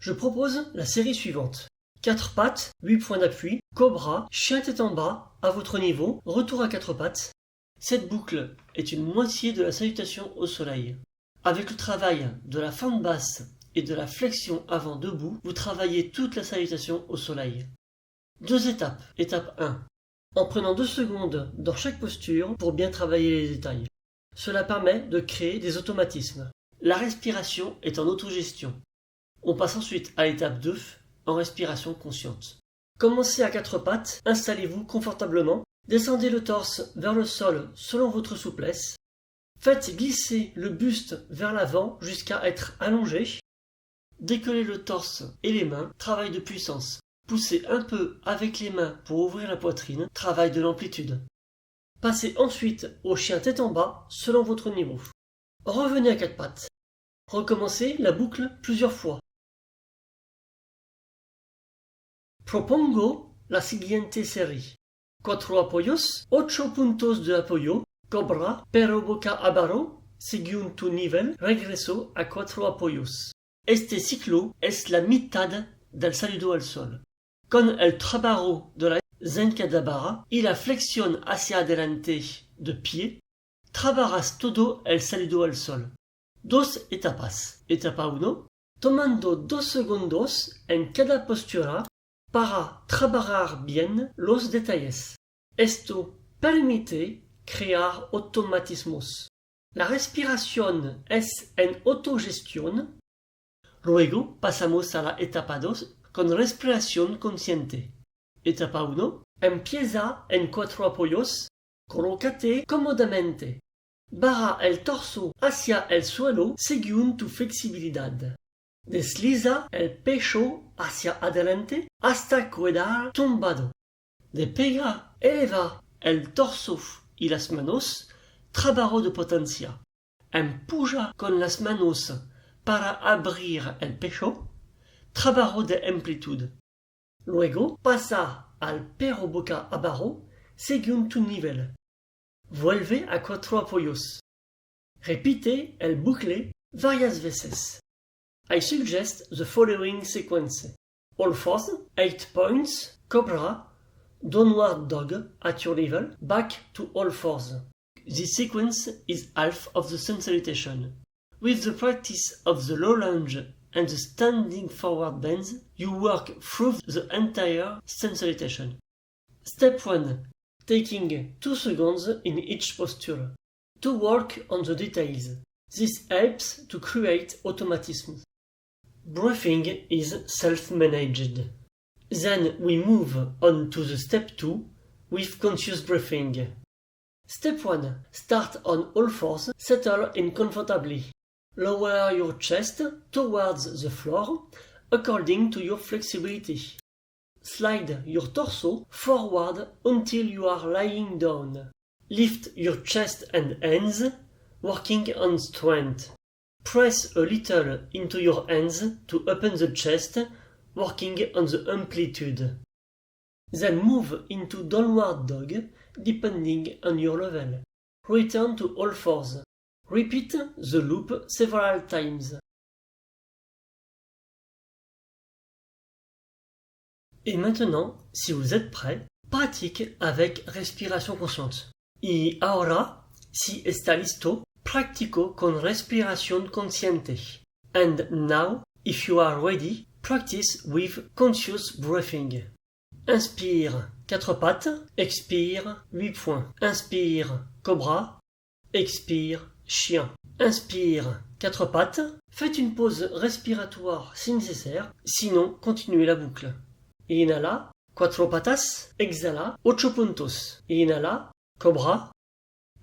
Je propose la série suivante. 4 pattes, 8 points d'appui, cobra, chien tête en bas, à votre niveau, retour à 4 pattes. Cette boucle est une moitié de la salutation au soleil. Avec le travail de la fente basse et de la flexion avant debout, vous travaillez toute la salutation au soleil. 2 étapes. Étape 1. En prenant 2 secondes dans chaque posture pour bien travailler les détails. Cela permet de créer des automatismes. La respiration est en autogestion. On passe ensuite à l'étape 2, en respiration consciente. Commencez à 4 pattes, installez-vous confortablement, descendez le torse vers le sol selon votre souplesse. Faites glisser le buste vers l'avant jusqu'à être allongé. Décollez le torse et les mains, travail de puissance. Poussez un peu avec les mains pour ouvrir la poitrine, travail de l'amplitude. Passez ensuite au chien tête en bas selon votre niveau. Revenez à 4 pattes. Recommencez la boucle plusieurs fois. Propongo la siguiente serie. 4 apoyos, 8 puntos de apoyo, cobra, pero boca abajo, según tu nivel, regreso a 4 apoyos. Este ciclo es la mitad del saludo al sol. Con el trabajo de la zancadabara y la flexión hacia adelante de pie, trabajarás todo el saludo al sol. 2 etapas. Etapa 1. Tomando 2 segundos en cada postura para trabajar bien los detalles. Esto permite crear automatismos. La respiración es en autogestión. Luego pasamos a la etapa 2 con respiración consciente. Etapa 1. Empieza en 4 apoyos. Colócate cómodamente. Baja el torso hacia el suelo según tu flexibilidad. Desliza el pecho hacia adelante hasta quedar tumbado. Eleva el torso y las manos, trabajo de potencia. Empuja con las manos para abrir el pecho, trabajo de amplitud. Luego pasa al pero boca abajo según tu nivel. Vuelve a 4 apoyos. Repite el bucle varias veces. I suggest the following sequence. All fours, 8 points, cobra, downward dog at your level, back to all fours. This sequence is half of the sun salutation. With the practice of the low lunge and the standing forward bends, you work through the entire sun salutation. Step 1. Taking 2 seconds in each posture. To work on the details. This helps to create automatisms. Breathing is self-managed. Then we move on to the step 2 with conscious breathing. Step 1. Start on all fours, settle in comfortably. Lower your chest towards the floor according to your flexibility. Slide your torso forward until you are lying down. Lift your chest and hands, working on strength. Press a little into your hands to open the chest, working on the amplitude. Then move into downward dog, depending on your level. Return to all fours. Repeat the loop several times. Et maintenant, si vous êtes prêt, pratique avec respiration consciente. Y ahora, si está listo, practico con respiración consciente. And now, if you are ready, practice with conscious breathing. Inspire, 4 pattes. Expire, 8 points. Inspire, cobra. Expire, chien. Inspire, 4 pattes. Faites une pause respiratoire si nécessaire, sinon continuez la boucle. Inhala, 4 patas. Exhala, 8 puntos. Inhala, cobra.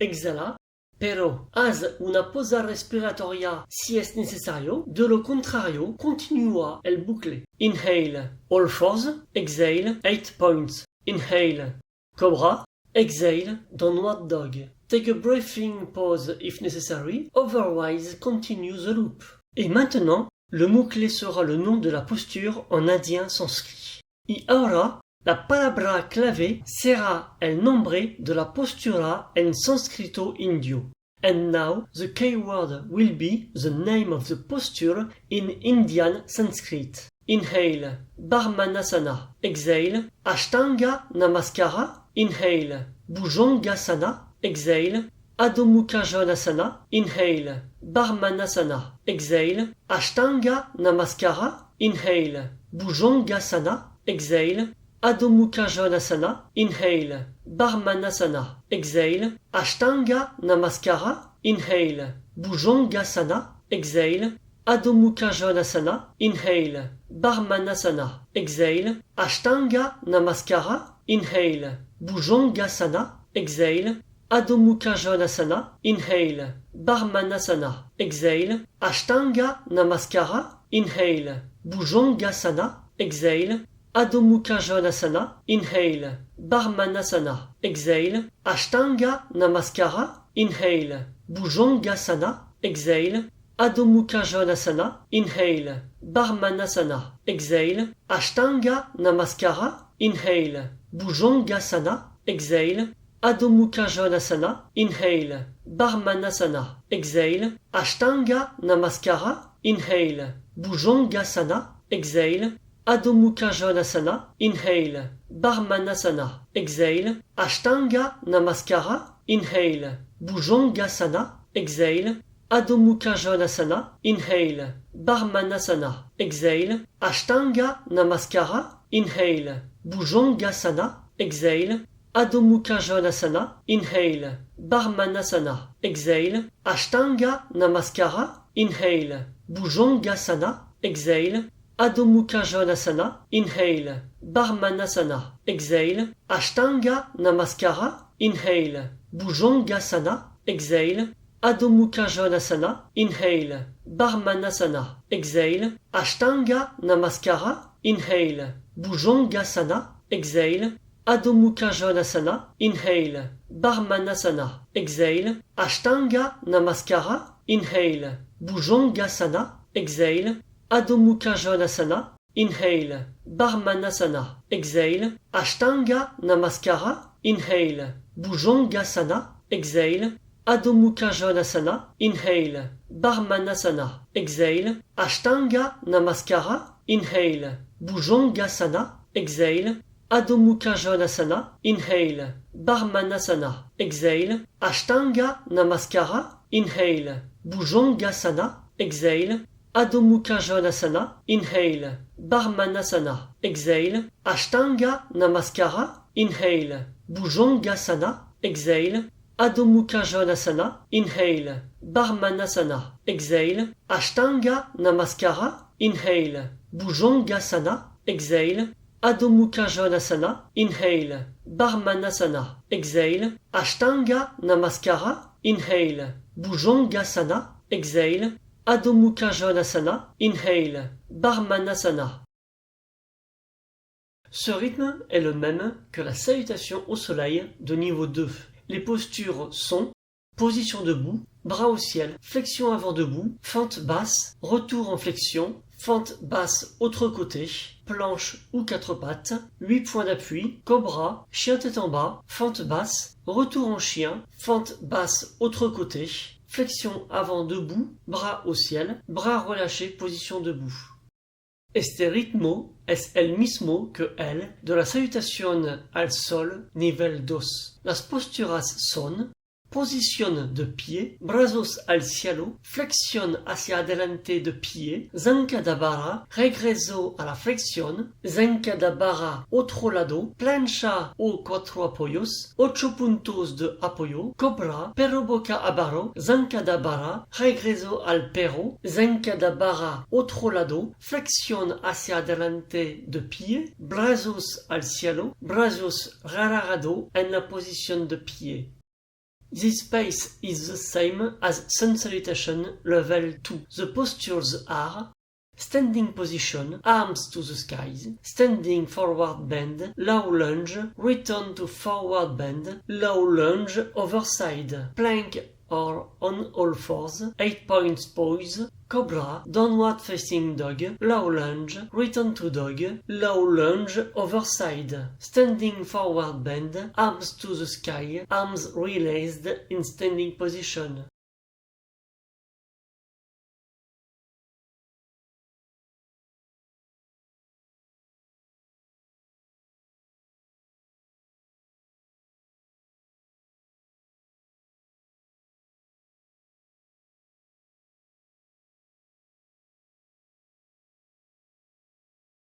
Exhala, pero haz una pausa respiratoria si es necesario. De lo contrario, continúa el bucle. Inhale, all fours. Exhale, 8 points. Inhale, cobra. Exhale, downward dog. Take a breathing pause if necessary, otherwise continue the loop. Et maintenant, le mot-clé sera le nom de la posture en indien sanskrit. Y ahora, la palabra clave será el nombre de la postura en sánscrito indio. And now, the keyword will be the name of the posture in Indian Sanskrit. Inhale. Brahmanasana. Exhale. Ashtanga Namaskara. Inhale. Bhujangasana. Exhale. Adho Mukha Svanasana. Inhale. Brahmanasana. Exhale. Ashtanga Namaskara. Inhale. Bhujangasana. Exhale. Adho Mukha Svanasana. Inhale. Brahmanasana. Exhale. Ashtanga Namaskara. Inhale. Bhujangasana. Exhale. Adho Mukha Svanasana. Inhale. Brahmanasana. Exhale. Ashtanga Namaskara. Inhale. Bhujangasana. Exhale. Adho Mukha Svanasana. Inhale. Brahmanasana. Exhale. Ashtanga Namaskara. Inhale. Bhujangasana. Exhale. Adho Mukha Svanasana. Inhale. Brahmanasana. Exhale. Ashtanga Namaskara. Inhale. Bhujangasana. Exhale. Adho Mukha Svanasana. Inhale. Brahmanasana. Exhale. Ashtanga Namaskara. Inhale. Bhujangasana. Exhale. Adho Mukha Svanasana. Inhale. Brahmanasana. Exhale. Ashtanga Namaskara. Inhale. Bhujangasana. Exhale. Adho Mukha Svanasana. Inhale. Brahmanasana. Exhale. Ashtanga Namaskara. Inhale. Bhujangasana. Exhale. Adho Mukha Svanasana. Inhale. Brahmanasana. Exhale. Ashtanga Namaskara. Inhale. Bhujangasana. Exhale. Adho Mukha Svanasana. Inhale. Brahmanasana. Exhale. Ashtanga Namaskara. Inhale. Bhujangasana. Exhale. Adho Mukha Svanasana. Inhale. Brahmanasana. Exhale. Ashtanga Namaskara. Inhale. Bhujangasana. Exhale. Adho Mukha Svanasana. Inhale. Brahmanasana. Exhale. Ashtanga Namaskara. Inhale. Bhujangasana. Exhale. Adho Mukha Svanasana. Inhale. Brahmanasana. Exhale. Ashtanga Namaskara. Inhale. Bhujangasana. Exhale. Adho Mukha Svanasana. Inhale. Brahmanasana. Exhale. Ashtanga Namaskara. Inhale. Bhujangasana. Exhale. Adho Mukha Svanasana. Inhale. Brahmanasana. Exhale. Ashtanga Namaskara. Inhale. Bhujangasana. Exhale. Adho Mukha Svanasana. Inhale. Brahmanasana. Exhale. Ashtanga Namaskara. Inhale. Bhujangasana. Exhale. Adho Mukha Svanasana. Inhale. Brahmanasana. Exhale. Ashtanga Namaskara. Inhale. Bhujangasana. Exhale. Adho Mukha Svanasana. Inhale. Brahmanasana. Exhale. Ashtanga Namaskara. Inhale. Bhujangasana. Exhale. Adho Mukha Svanasana. Inhale. Brahmanasana. Exhale. Ashtanga Namaskara. Inhale. Bhujangasana. Exhale. Adho Mukha Svanasana. Inhale. Brahmanasana. Ce rythme est le même que la salutation au soleil de niveau 2. Les postures sont position debout, bras au ciel, flexion avant debout, fente basse, retour en flexion, fente basse autre côté, planche ou quatre pattes, 8 points d'appui, cobra, chien tête en bas, fente basse, retour en chien, fente basse autre côté, flexion avant debout, bras au ciel, bras relâchés, position debout. Este ritmo es el mismo que el de la salutación al sol nivel 2. Las posturas son posición de pie, brazos al cielo, flexión hacia adelante de pie, zancadabara, regreso a la flexión, zancadabara otro lado, plancha o 4 apoyos, 8 puntos de apoyo, cobra, perro boca abajo, zancadabara, regreso al perro, zancadabara otro lado, flexión hacia adelante de pie, brazos al cielo, brazos relajado en la posición de pie. This pace is the same as sun salutation level 2. The postures are standing position, arms to the skies, standing forward bend, low lunge, return to forward bend, low lunge over side, plank or on all fours, 8 points pose, cobra, downward facing dog, low lunge, return to dog, low lunge over side, standing forward bend, arms to the sky, arms released in standing position.